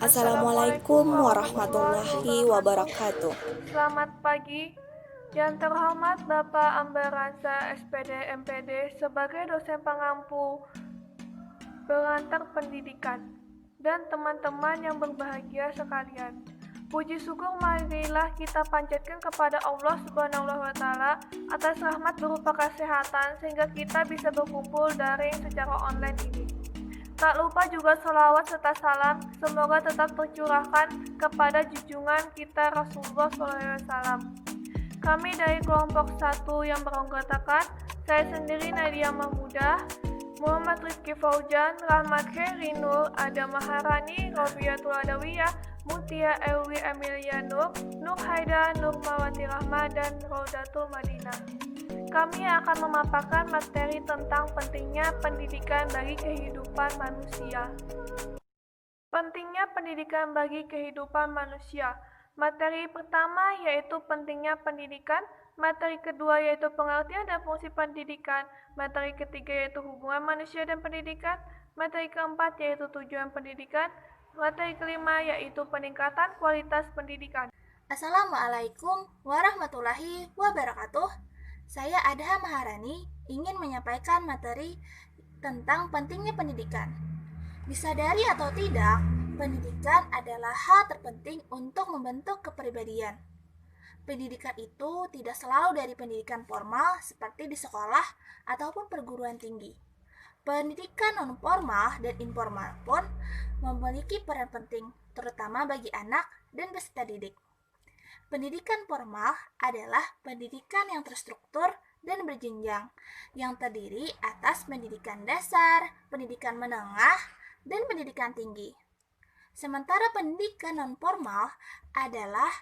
Assalamualaikum warahmatullahi wabarakatuh. Selamat pagi. Yang terhormat Bapak Ambaransa SPD MPD sebagai dosen pengampu pengantar pendidikan dan teman-teman yang berbahagia sekalian. Puji syukur marilah kita panjatkan kepada Allah Subhanahu wa taala atas rahmat berupa kesehatan sehingga kita bisa berkumpul daring secara online ini. Tak lupa juga sholawat serta salam semoga tetap tercurahkan kepada junjungan kita Rasulullah SAW. Kami dari kelompok 1 yang beranggotakan, saya sendiri Nadia Mahmudah, Muhammad Rizky Faujan, Rahmat Khairinur, Ada Maharani, Robiatul Adawiyah, Mutia Elwi Emilia Nur Haida, Nur Mawati Rahma, dan Raudatul Madinah. Kami akan memaparkan materi tentang pentingnya pendidikan bagi kehidupan manusia. Pentingnya pendidikan bagi kehidupan manusia. Materi pertama yaitu pentingnya pendidikan, materi kedua yaitu pengertian dan fungsi pendidikan, materi ketiga yaitu hubungan manusia dan pendidikan, materi keempat yaitu tujuan pendidikan, materi kelima yaitu peningkatan kualitas pendidikan. Assalamualaikum warahmatullahi wabarakatuh. Saya Adha Maharani ingin menyampaikan materi tentang pentingnya pendidikan. Disadari atau tidak, pendidikan adalah hal terpenting untuk membentuk kepribadian. Pendidikan itu tidak selalu dari pendidikan formal seperti di sekolah ataupun perguruan tinggi. Pendidikan non-formal dan informal pun memiliki peran penting, terutama bagi anak dan peserta didik. Pendidikan formal adalah pendidikan yang terstruktur dan berjenjang, yang terdiri atas pendidikan dasar, pendidikan menengah, dan pendidikan tinggi. Sementara pendidikan non-formal adalah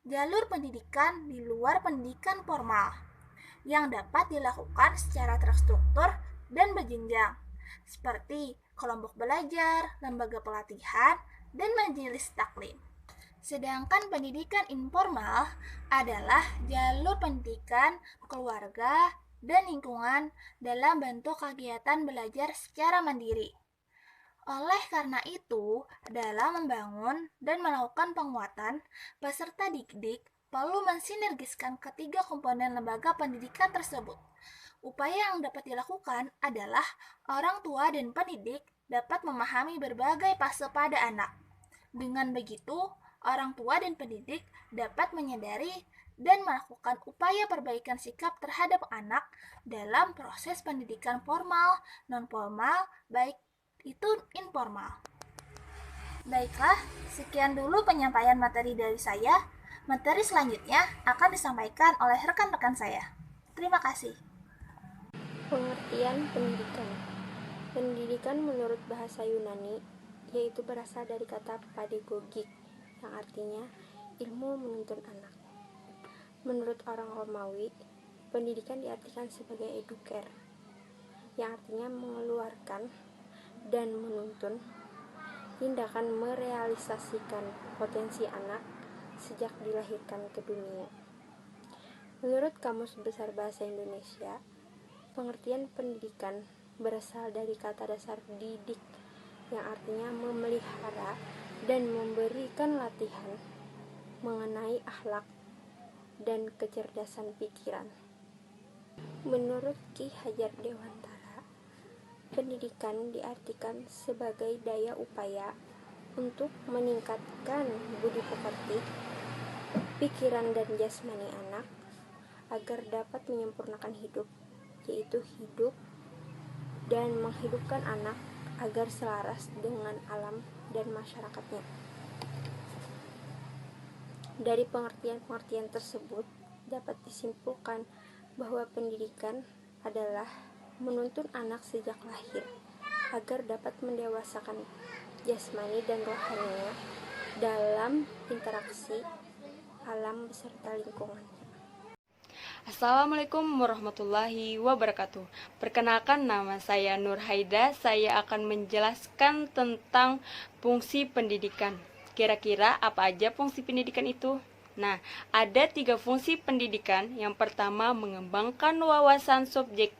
jalur pendidikan di luar pendidikan formal, yang dapat dilakukan secara terstruktur dan berjenjang, seperti kelompok belajar, lembaga pelatihan, dan majelis taklim. Sedangkan pendidikan informal adalah jalur pendidikan keluarga dan lingkungan dalam bentuk kegiatan belajar secara mandiri. Oleh karena itu, dalam membangun dan melakukan penguatan, peserta didik perlu mensinergiskan ketiga komponen lembaga pendidikan tersebut. Upaya yang dapat dilakukan adalah orang tua dan pendidik dapat memahami berbagai fase pada anak. Dengan begitu, orang tua dan pendidik dapat menyadari dan melakukan upaya perbaikan sikap terhadap anak dalam proses pendidikan formal, non-formal, baik itu informal. Baiklah, sekian dulu penyampaian materi dari saya. Materi selanjutnya akan disampaikan oleh rekan-rekan saya. Terima kasih. Pengertian pendidikan. Pendidikan menurut bahasa Yunani yaitu berasal dari kata pedagogik yang artinya ilmu menuntun anak. Menurut orang Romawi, pendidikan diartikan sebagai eduker, yang artinya mengeluarkan dan menuntun tindakan merealisasikan potensi anak sejak dilahirkan ke dunia. Menurut Kamus Besar Bahasa Indonesia, pengertian pendidikan berasal dari kata dasar didik, yang artinya memelihara dan memberikan latihan mengenai akhlak dan kecerdasan pikiran. Menurut Ki Hajar Dewantara, pendidikan diartikan sebagai daya upaya untuk meningkatkan budi pekerti, pikiran dan jasmani anak agar dapat menyempurnakan hidup, yaitu hidup dan menghidupkan anak agar selaras dengan alam dan masyarakatnya. Dari pengertian-pengertian tersebut dapat disimpulkan bahwa pendidikan adalah menuntun anak sejak lahir agar dapat mendewasakan jasmani dan rohaninya dalam interaksi alam beserta lingkungannya. Assalamualaikum warahmatullahi wabarakatuh. Perkenalkan, nama saya Nur Haida. Saya akan menjelaskan tentang fungsi pendidikan. Kira-kira apa aja fungsi pendidikan itu? Nah, ada 3 fungsi pendidikan. Yang pertama, mengembangkan wawasan subjek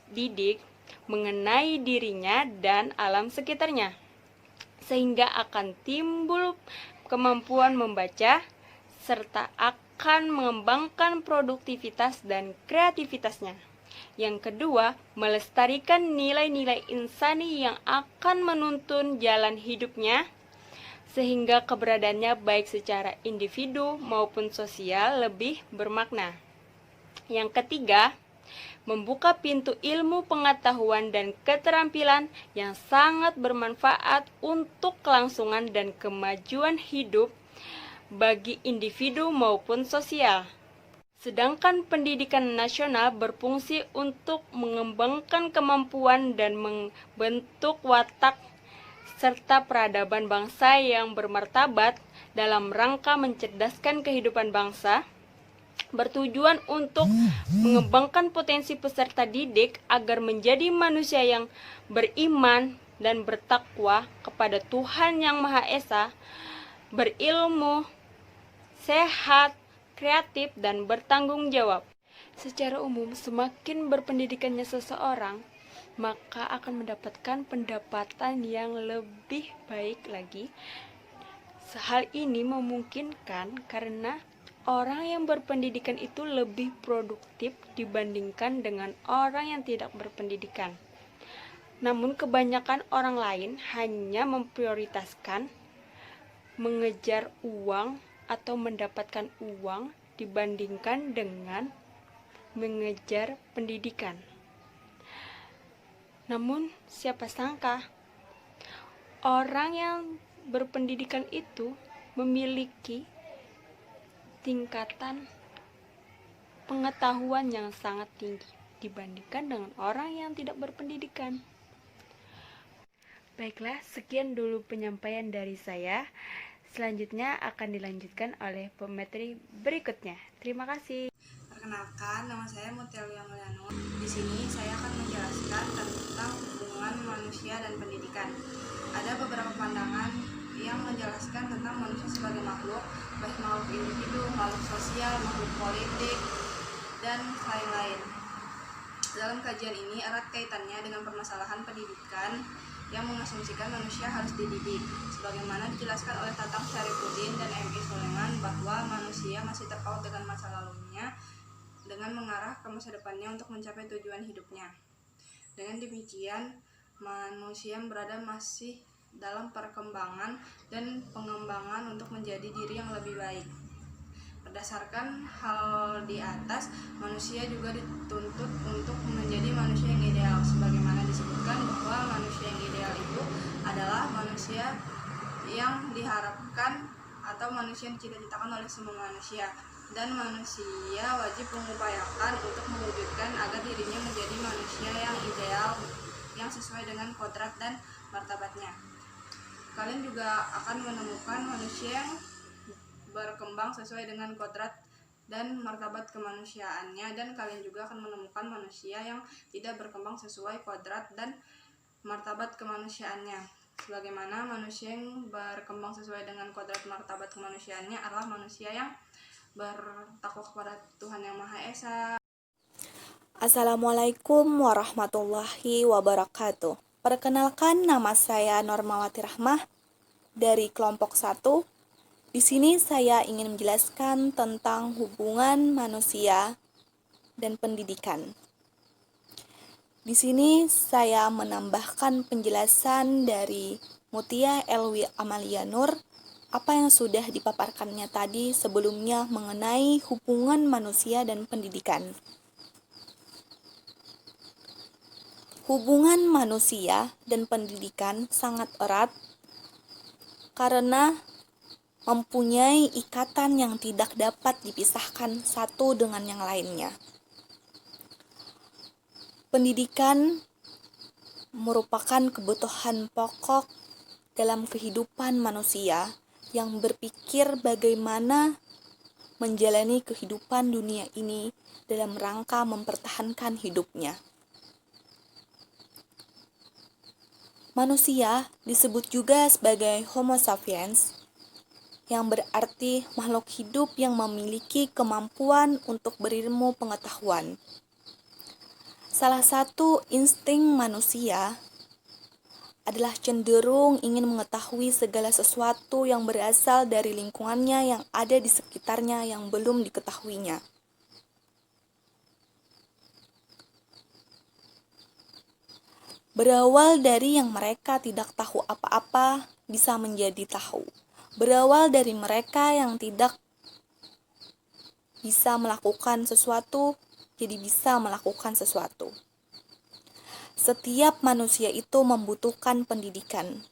didik mengenai dirinya dan alam sekitarnya. sehingga akan timbul kemampuan membaca, serta akan mengembangkan produktivitas dan kreativitasnya. Yang kedua, melestarikan nilai-nilai insani yang akan menuntun jalan hidupnya, sehingga keberadaannya baik secara individu maupun sosial lebih bermakna. Yang ketiga, membuka pintu ilmu pengetahuan dan keterampilan yang sangat bermanfaat untuk kelangsungan dan kemajuan hidup bagi individu maupun sosial. Sedangkan pendidikan nasional berfungsi untuk mengembangkan kemampuan dan membentuk watak serta peradaban bangsa yang bermartabat dalam rangka mencerdaskan kehidupan bangsa, bertujuan untuk mengembangkan potensi peserta didik agar menjadi manusia yang beriman dan bertakwa kepada Tuhan Yang Maha Esa, berilmu, sehat, kreatif, dan bertanggung jawab. Secara umum, semakin berpendidikannya seseorang, maka akan mendapatkan pendapatan yang lebih baik lagi. Hal ini memungkinkan karena orang yang berpendidikan itu lebih produktif dibandingkan dengan orang yang tidak berpendidikan. Namun kebanyakan orang lain hanya memprioritaskan mengejar uang atau mendapatkan uang dibandingkan dengan mengejar pendidikan. Namun siapa sangka orang yang berpendidikan itu memiliki tingkatan pengetahuan yang sangat tinggi dibandingkan dengan orang yang tidak berpendidikan. Baiklah, sekian dulu penyampaian dari saya. Selanjutnya akan dilanjutkan oleh pemateri berikutnya. Terima kasih. Perkenalkan, nama saya Mutia Mulyana. Di sini saya akan menjelaskan tentang hubungan manusia dan pendidikan. Ada beberapa pandangan yang menjelaskan tentang manusia sebagai makhluk, baik makhluk individu, makhluk sosial, makhluk politik, dan lain-lain. Dalam kajian ini erat kaitannya dengan permasalahan pendidikan yang mengasumsikan manusia harus dididik, sebagaimana dijelaskan oleh Tatang Syarifuddin dan M.I. Sulaiman bahwa manusia masih terpaut dengan masa lalunya dengan mengarah ke masa depannya untuk mencapai tujuan hidupnya. Dengan demikian, manusia berada masih dalam perkembangan dan pengembangan untuk menjadi diri yang lebih baik. Berdasarkan hal di atas, manusia juga dituntut untuk menjadi manusia yang ideal, sebagaimana disebutkan bahwa manusia yang ideal itu adalah manusia yang diharapkan atau manusia yang dicita-citakan oleh semua manusia, dan manusia wajib mengupayakan untuk mewujudkan agar dirinya menjadi manusia yang ideal yang sesuai dengan kodrat dan martabatnya. Kalian juga akan menemukan manusia yang berkembang sesuai dengan kodrat dan martabat kemanusiaannya, dan kalian juga akan menemukan manusia yang tidak berkembang sesuai kodrat dan martabat kemanusiaannya. Sebagaimana manusia yang berkembang sesuai dengan kodrat martabat kemanusiaannya adalah manusia yang bertakwa kepada Tuhan Yang Maha Esa. Assalamualaikum warahmatullahi wabarakatuh. Perkenalkan, nama saya Normawati Rahmah dari kelompok 1. Di sini saya ingin menjelaskan tentang hubungan manusia dan pendidikan. Di sini saya menambahkan penjelasan dari Mutia Elwi Amalia Nur apa yang sudah dipaparkannya tadi sebelumnya mengenai hubungan manusia dan pendidikan. Hubungan manusia dan pendidikan sangat erat karena mempunyai ikatan yang tidak dapat dipisahkan satu dengan yang lainnya. Pendidikan merupakan kebutuhan pokok dalam kehidupan manusia yang berpikir bagaimana menjalani kehidupan dunia ini dalam rangka mempertahankan hidupnya. Manusia disebut juga sebagai Homo sapiens, yang berarti makhluk hidup yang memiliki kemampuan untuk berilmu pengetahuan. Salah satu insting manusia adalah cenderung ingin mengetahui segala sesuatu yang berasal dari lingkungannya yang ada di sekitarnya yang belum diketahuinya. Berawal dari yang mereka tidak tahu apa-apa bisa menjadi tahu. Berawal dari mereka yang tidak bisa melakukan sesuatu, jadi bisa melakukan sesuatu. Setiap manusia itu membutuhkan pendidikan.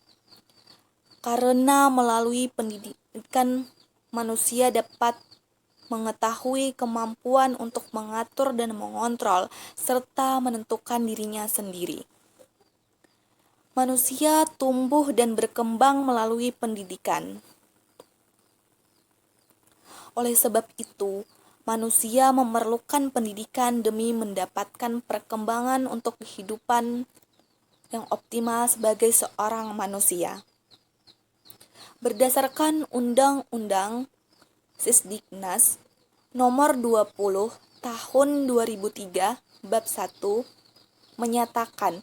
Karena melalui pendidikan, manusia dapat mengetahui kemampuan untuk mengatur dan mengontrol, serta menentukan dirinya sendiri. Manusia tumbuh dan berkembang melalui pendidikan. Oleh sebab itu, manusia memerlukan pendidikan demi mendapatkan perkembangan untuk kehidupan yang optimal sebagai seorang manusia. Berdasarkan Undang-Undang Sisdiknas Nomor 20 Tahun 2003 Bab 1 menyatakan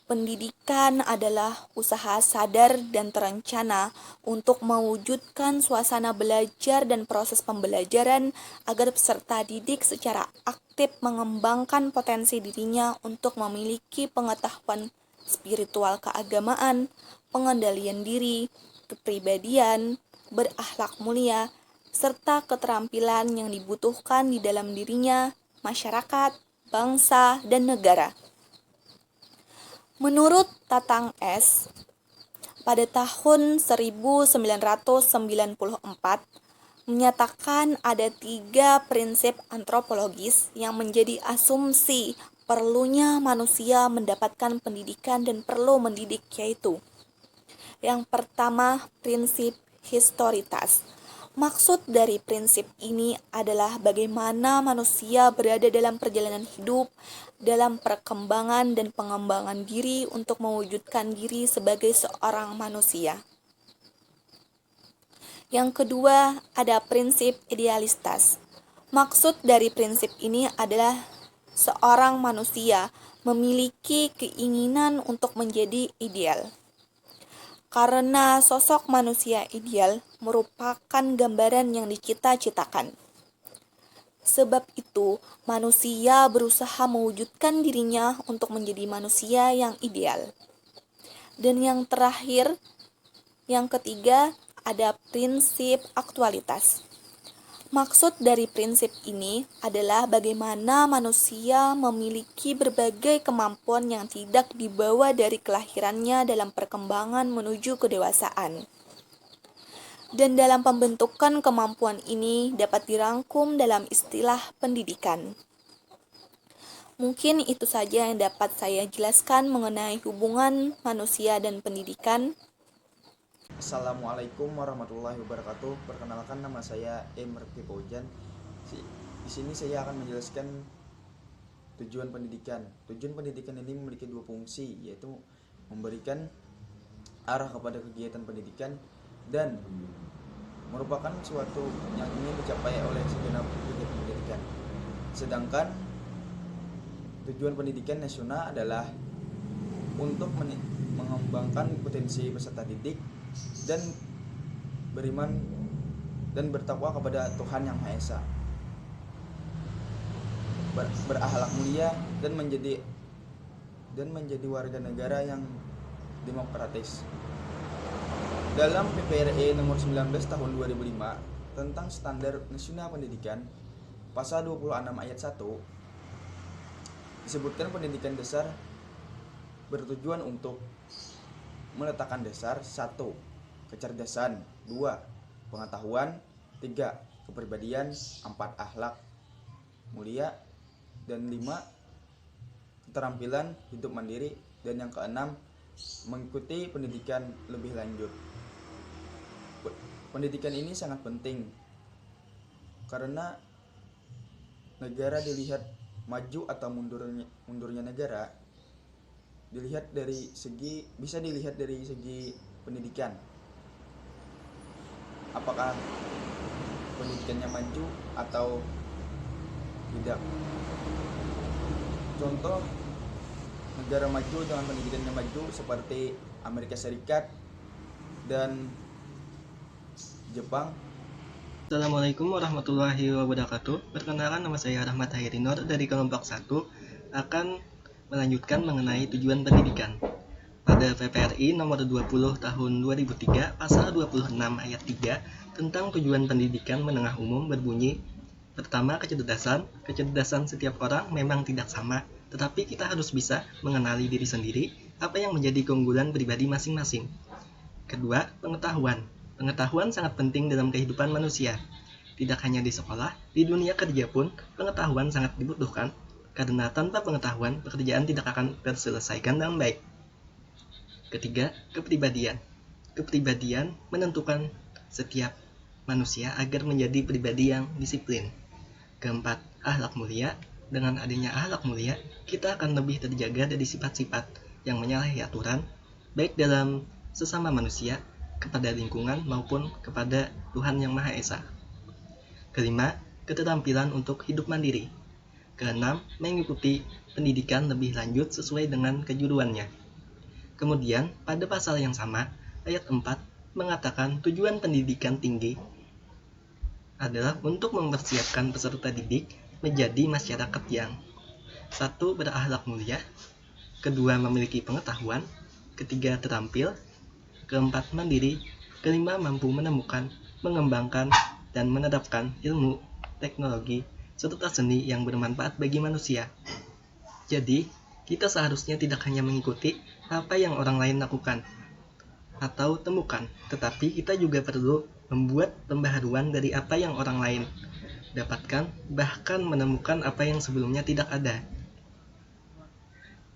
pendidikan adalah usaha sadar dan terencana untuk mewujudkan suasana belajar dan proses pembelajaran agar peserta didik secara aktif mengembangkan potensi dirinya untuk memiliki pengetahuan spiritual keagamaan, pengendalian diri, kepribadian, berakhlak mulia, serta keterampilan yang dibutuhkan di dalam dirinya, masyarakat, bangsa, dan negara. Menurut Tatang S., pada tahun 1994 menyatakan ada 3 prinsip antropologis yang menjadi asumsi perlunya manusia mendapatkan pendidikan dan perlu mendidik, yaitu: yang pertama, prinsip historitas. Maksud dari prinsip ini adalah bagaimana manusia berada dalam perjalanan hidup, dalam perkembangan dan pengembangan diri untuk mewujudkan diri sebagai seorang manusia. Yang kedua, ada prinsip idealistas. Maksud dari prinsip ini adalah seorang manusia memiliki keinginan untuk menjadi ideal. Karena sosok manusia ideal merupakan gambaran yang dicita-citakan. Sebab itu, manusia berusaha mewujudkan dirinya untuk menjadi manusia yang ideal. Dan yang terakhir, yang ketiga, ada prinsip aktualitas. Maksud dari prinsip ini adalah bagaimana manusia memiliki berbagai kemampuan yang tidak dibawa dari kelahirannya dalam perkembangan menuju kedewasaan. Dan dalam pembentukan kemampuan ini dapat dirangkum dalam istilah pendidikan. Mungkin itu saja yang dapat saya jelaskan mengenai hubungan manusia dan pendidikan. Assalamualaikum warahmatullahi wabarakatuh. Perkenalkan, nama saya Emrti Paujan. Di sini saya akan menjelaskan tujuan pendidikan. Tujuan pendidikan ini memiliki 2 fungsi, yaitu memberikan arah kepada kegiatan pendidikan dan merupakan suatu yang ingin dicapai oleh segenap kegiatan pendidikan. Sedangkan tujuan pendidikan nasional adalah untuk mengembangkan potensi peserta didik dan beriman dan bertakwa kepada Tuhan Yang Maha Esa, berakhlak mulia dan menjadi warga negara yang demokratis. Dalam PPRE nomor 19 tahun 2005 tentang Standar Nasional Pendidikan, pasal 26 ayat 1 disebutkan pendidikan dasar bertujuan untuk meletakkan dasar 1. Kecerdasan, 2. Pengetahuan, 3. Kepribadian, 4. Akhlak mulia, dan 5. Keterampilan hidup mandiri, dan yang ke-6 mengikuti pendidikan lebih lanjut. Pendidikan ini sangat penting karena negara dilihat maju atau mundurnya negara bisa dilihat dari segi pendidikan. Apakah pendidikannya maju atau tidak? Contoh negara maju dengan pendidikannya maju seperti Amerika Serikat, dan Jepang. Assalamualaikum warahmatullahi wabarakatuh. Perkenalkan, nama saya Rahmat Hairinor dari kelompok 1 akan melanjutkan mengenai tujuan pendidikan. Pada PPRI nomor 20 tahun 2003 pasal 26 ayat 3 tentang tujuan pendidikan menengah umum berbunyi, pertama, kecerdasan setiap orang memang tidak sama, tetapi kita harus bisa mengenali diri sendiri, apa yang menjadi keunggulan pribadi masing-masing. Kedua, pengetahuan sangat penting dalam kehidupan manusia. Tidak hanya di sekolah, di dunia kerja pun pengetahuan sangat dibutuhkan, karena tanpa pengetahuan pekerjaan tidak akan terselesaikan dengan baik. Ketiga, kepribadian menentukan setiap manusia agar menjadi pribadi yang disiplin. Keempat, akhlak mulia. Dengan adanya akhlak mulia, kita akan lebih terjaga dari sifat-sifat yang menyalahi aturan, baik dalam sesama manusia, kepada lingkungan maupun kepada Tuhan Yang Maha Esa. Kelima, keterampilan untuk hidup mandiri. Keenam, mengikuti pendidikan lebih lanjut sesuai dengan kejuruannya. Kemudian, pada pasal yang sama, ayat 4 mengatakan tujuan pendidikan tinggi adalah untuk mempersiapkan peserta didik menjadi masyarakat yang satu, berakhlak mulia, kedua, memiliki pengetahuan, ketiga, terampil, keempat, mandiri, kelima, mampu menemukan, mengembangkan, dan menerapkan ilmu, teknologi, serta seni yang bermanfaat bagi manusia. Jadi, kita seharusnya tidak hanya mengikuti apa yang orang lain lakukan atau temukan, tetapi kita juga perlu membuat pembaharuan dari apa yang orang lain dapatkan, bahkan menemukan apa yang sebelumnya tidak ada.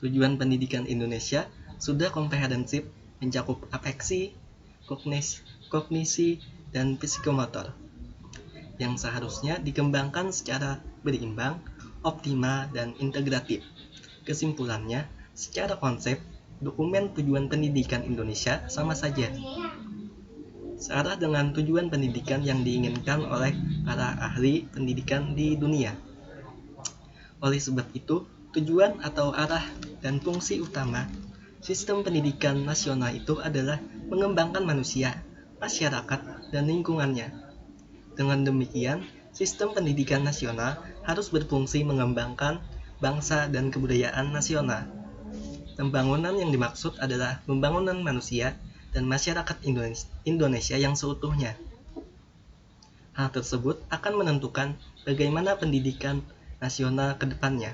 Tujuan pendidikan Indonesia sudah komprehensif, mencakup afeksi, kognisi, dan psikomotor, yang seharusnya dikembangkan secara berimbang, optimal, dan integratif. Kesimpulannya, secara konsep, dokumen tujuan pendidikan Indonesia sama saja, searah dengan tujuan pendidikan yang diinginkan oleh para ahli pendidikan di dunia. Oleh sebab itu, tujuan atau arah dan fungsi utama sistem pendidikan nasional itu adalah mengembangkan manusia, masyarakat, dan lingkungannya. Dengan demikian, sistem pendidikan nasional harus berfungsi mengembangkan bangsa dan kebudayaan nasional. Pembangunan yang dimaksud adalah pembangunan manusia dan masyarakat Indonesia yang seutuhnya. Hal tersebut akan menentukan bagaimana pendidikan nasional ke depannya.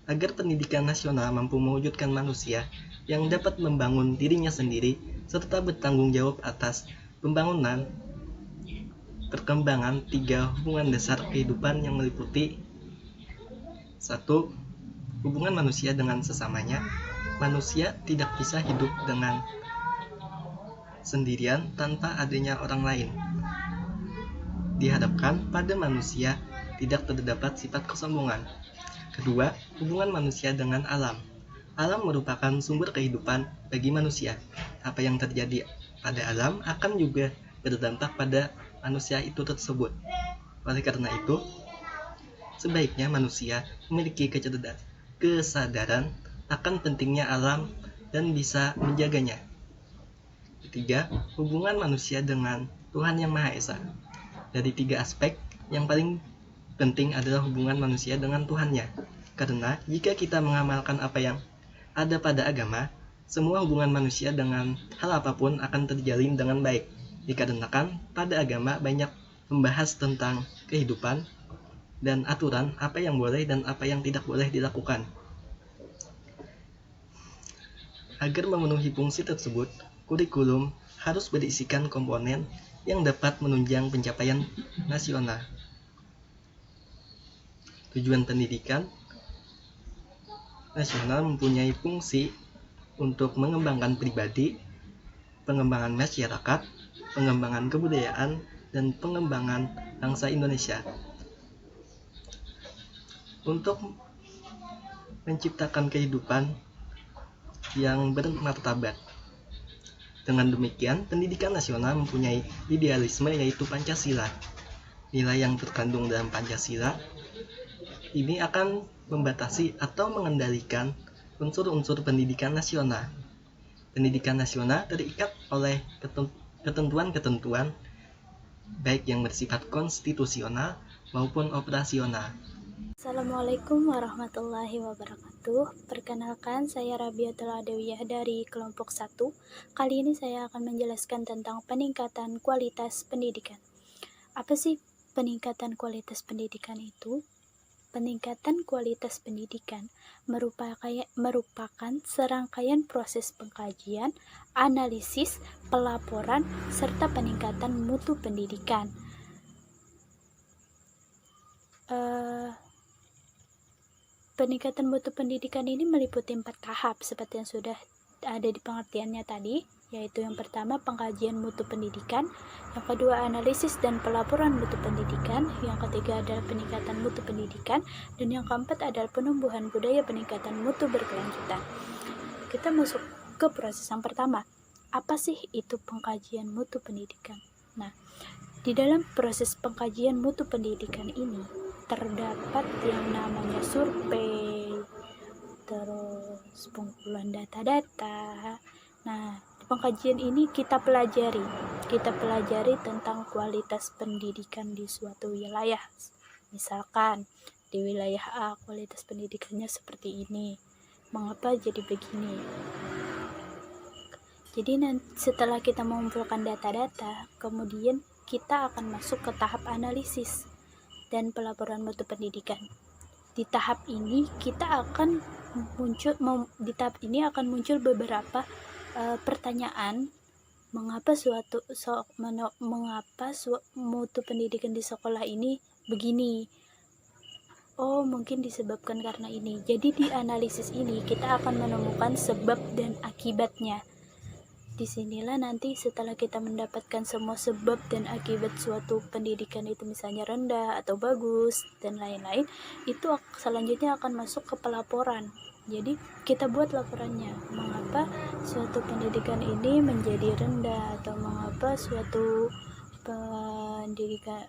Agar pendidikan nasional mampu mewujudkan manusia yang dapat membangun dirinya sendiri serta bertanggung jawab atas pembangunan, perkembangan tiga hubungan dasar kehidupan yang meliputi 1. Hubungan manusia dengan sesamanya. Manusia tidak bisa hidup dengan sendirian tanpa adanya orang lain. Diharapkan pada manusia tidak terdapat sifat kesombongan. Kedua, hubungan manusia dengan alam. Alam merupakan sumber kehidupan bagi manusia. Apa yang terjadi pada alam akan juga berdampak pada manusia itu tersebut. Oleh karena itu, sebaiknya manusia memiliki kesadaran akan pentingnya alam dan bisa menjaganya. Ketiga, hubungan manusia dengan Tuhan Yang Maha Esa. Dari tiga aspek, yang paling penting adalah hubungan manusia dengan Tuhannya. Karena jika kita mengamalkan apa yang ada pada agama, semua hubungan manusia dengan hal apapun akan terjalin dengan baik. Dikarenakan pada agama banyak membahas tentang kehidupan dan aturan apa yang boleh dan apa yang tidak boleh dilakukan. Agar memenuhi fungsi tersebut, kurikulum harus berisikan komponen yang dapat menunjang pencapaian nasional. Tujuan pendidikan nasional mempunyai fungsi untuk mengembangkan pribadi, pengembangan masyarakat, pengembangan kebudayaan, dan pengembangan bangsa Indonesia. Untuk menciptakan kehidupan yang bermartabat. Dengan demikian, pendidikan nasional mempunyai idealisme yaitu Pancasila. Nilai yang terkandung dalam Pancasila ini akan membatasi atau mengendalikan unsur-unsur pendidikan nasional. Pendidikan nasional terikat oleh ketentuan-ketentuan baik yang bersifat konstitusional maupun operasional. Assalamualaikum warahmatullahi wabarakatuh. Perkenalkan, saya Rabiatul Adawiyah dari kelompok 1. Kali ini saya akan menjelaskan tentang peningkatan kualitas pendidikan. Apa sih peningkatan kualitas pendidikan itu? Peningkatan kualitas pendidikan merupakan serangkaian proses pengkajian, analisis, pelaporan, serta peningkatan mutu pendidikan. Peningkatan mutu pendidikan ini meliputi 4 tahap seperti yang sudah ada di pengertiannya tadi, yaitu yang pertama pengkajian mutu pendidikan, yang kedua analisis dan pelaporan mutu pendidikan, yang ketiga adalah peningkatan mutu pendidikan, dan yang keempat adalah penumbuhan budaya peningkatan mutu berkelanjutan. Kita masuk ke proses yang pertama. Apa sih itu pengkajian mutu pendidikan? Nah, di dalam proses pengkajian mutu pendidikan ini terdapat yang namanya survei, terus pengumpulan data-data. Nah, di pengkajian ini kita pelajari tentang kualitas pendidikan di suatu wilayah. Misalkan di wilayah A kualitas pendidikannya seperti ini, mengapa jadi begini? Jadi setelah kita mengumpulkan data-data, kemudian kita akan masuk ke tahap analisis dan pelaporan mutu pendidikan. Di tahap ini akan muncul beberapa pertanyaan. Mengapa mutu pendidikan di sekolah ini begini? Oh, mungkin disebabkan karena ini. Jadi di analisis ini kita akan menemukan sebab dan akibatnya. Disinilah nanti setelah kita mendapatkan semua sebab dan akibat suatu pendidikan itu misalnya rendah atau bagus dan lain-lain, itu selanjutnya akan masuk ke pelaporan. Jadi kita buat laporannya, mengapa suatu pendidikan ini menjadi rendah atau mengapa suatu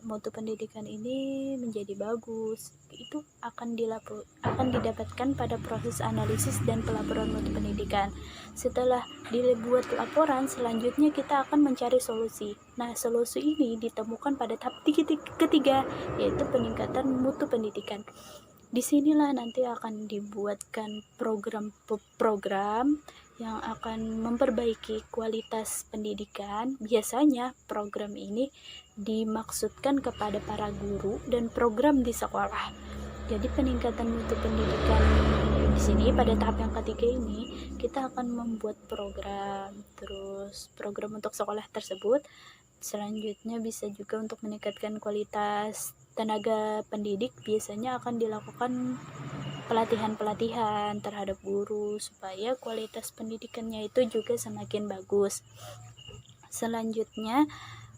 mutu pendidikan ini menjadi bagus. Itu akan didapatkan pada proses analisis dan pelaporan mutu pendidikan. Setelah dibuat laporan, selanjutnya kita akan mencari solusi. Nah, solusi ini ditemukan pada tahap ketiga, yaitu peningkatan mutu pendidikan. Disinilah nanti akan dibuatkan program yang akan memperbaiki kualitas pendidikan. Biasanya program ini dimaksudkan kepada para guru dan program di sekolah. Jadi peningkatan mutu pendidikan di sini pada tahap yang ketiga ini kita akan membuat program, terus program untuk sekolah tersebut. Selanjutnya bisa juga untuk meningkatkan kualitas tenaga pendidik, biasanya akan dilakukan pelatihan-pelatihan terhadap guru supaya kualitas pendidikannya itu juga semakin bagus. Selanjutnya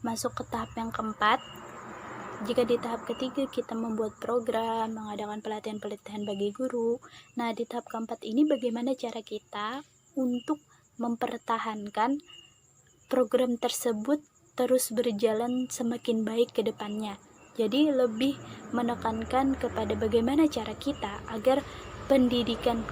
masuk ke tahap yang keempat. Jika di tahap ketiga kita membuat program, mengadakan pelatihan-pelatihan bagi guru. Nah, di tahap keempat ini bagaimana cara kita untuk mempertahankan program tersebut terus berjalan semakin baik ke depannya. Jadi lebih menekankan kepada bagaimana cara kita agar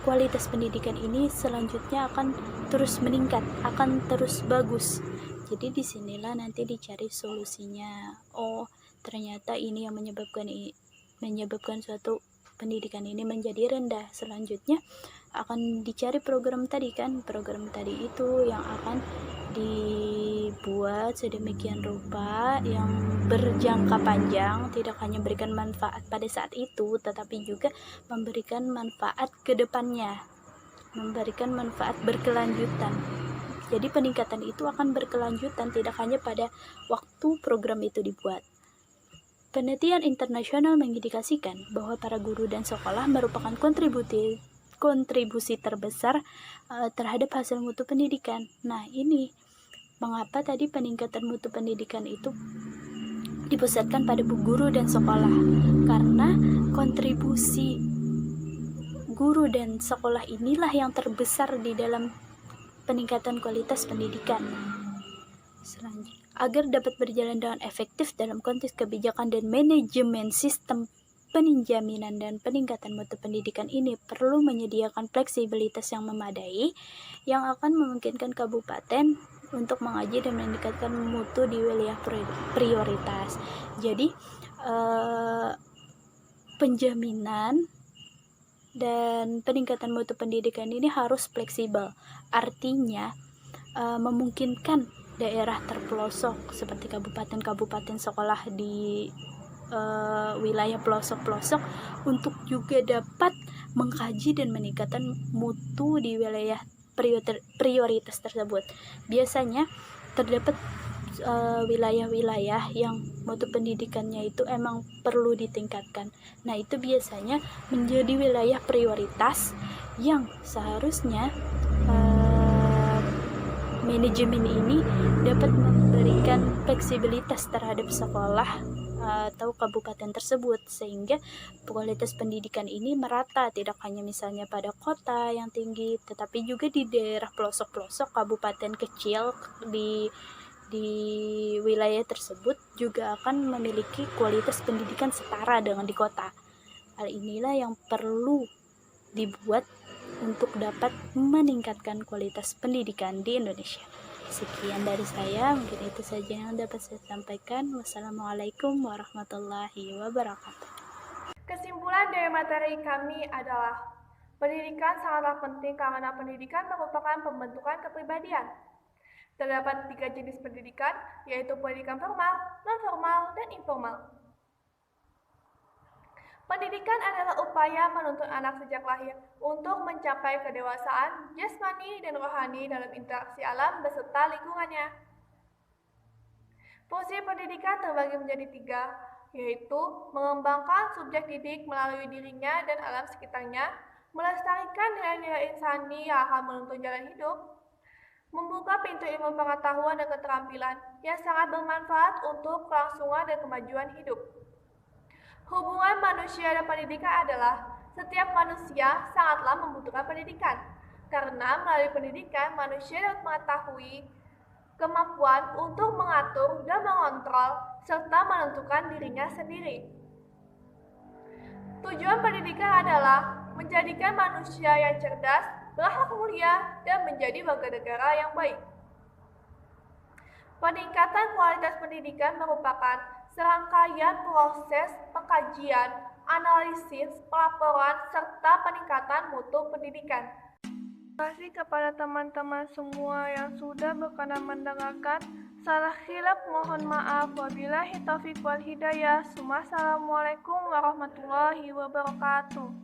kualitas pendidikan ini selanjutnya akan terus meningkat, akan terus bagus. Jadi disinilah nanti dicari solusinya. Oh, ternyata ini yang menyebabkan suatu pendidikan ini menjadi rendah. Selanjutnya akan dicari program tadi itu yang akan dibuat sedemikian rupa yang berjangka panjang, tidak hanya memberikan manfaat pada saat itu tetapi juga memberikan manfaat ke depannya, memberikan manfaat berkelanjutan. Jadi peningkatan itu akan berkelanjutan, tidak hanya pada waktu program itu dibuat. Penelitian internasional mengindikasikan bahwa para guru dan sekolah merupakan kontribusi terbesar terhadap hasil mutu pendidikan. Nah, ini mengapa tadi peningkatan mutu pendidikan itu dipusatkan pada guru dan sekolah, karena kontribusi guru dan sekolah inilah yang terbesar di dalam peningkatan kualitas pendidikan. Selanjutnya, agar dapat berjalan dengan efektif dalam konteks kebijakan dan manajemen sistem penjaminan dan peningkatan mutu pendidikan ini perlu menyediakan fleksibilitas yang memadai yang akan memungkinkan kabupaten untuk mengaji dan meningkatkan mutu di wilayah prioritas. Jadi penjaminan dan peningkatan mutu pendidikan ini harus fleksibel. Artinya memungkinkan daerah terpelosok seperti kabupaten-kabupaten sekolah di wilayah pelosok-pelosok untuk juga dapat mengkaji dan meningkatkan mutu di wilayah prioritas tersebut. Biasanya terdapat wilayah-wilayah yang mutu pendidikannya itu emang perlu ditingkatkan. Nah, itu biasanya menjadi wilayah prioritas yang seharusnya manajemen ini dapat memberikan fleksibilitas terhadap sekolah atau kabupaten tersebut sehingga kualitas pendidikan ini merata, tidak hanya misalnya pada kota yang tinggi tetapi juga di daerah pelosok-pelosok kabupaten kecil di wilayah tersebut juga akan memiliki kualitas pendidikan setara dengan di kota. Hal inilah yang perlu dibuat untuk dapat meningkatkan kualitas pendidikan di Indonesia. Sekian dari saya, mungkin itu saja yang dapat saya sampaikan. Wassalamualaikum warahmatullahi wabarakatuh. Kesimpulan dari materi kami adalah pendidikan sangatlah penting karena pendidikan merupakan pembentukan kepribadian. Terdapat 3 jenis pendidikan, yaitu pendidikan formal, non-formal, dan informal. Pendidikan adalah upaya menuntun anak sejak lahir untuk mencapai kedewasaan jasmani dan rohani dalam interaksi alam beserta lingkungannya. Fungsi pendidikan terbagi menjadi 3, yaitu mengembangkan subjek didik melalui dirinya dan alam sekitarnya, melestarikan nilai-nilai insani yang akan menuntun jalan hidup, membuka pintu ilmu pengetahuan dan keterampilan yang sangat bermanfaat untuk kelangsungan dan kemajuan hidup. Hubungan manusia dan pendidikan adalah setiap manusia sangatlah membutuhkan pendidikan, karena melalui pendidikan manusia dapat mengetahui kemampuan untuk mengatur dan mengontrol serta menentukan dirinya sendiri. Tujuan pendidikan adalah menjadikan manusia yang cerdas, berakhlak mulia, dan menjadi warga negara yang baik. Peningkatan kualitas pendidikan merupakan serangkaian proses pengkajian, analisis, pelaporan, serta peningkatan mutu pendidikan. Terima kasih kepada teman-teman semua yang sudah berkenan mendengarkan. Salah khilaf mohon maaf. Wabillahi taufiq wal hidayah. Assalamualaikum warahmatullahi wabarakatuh.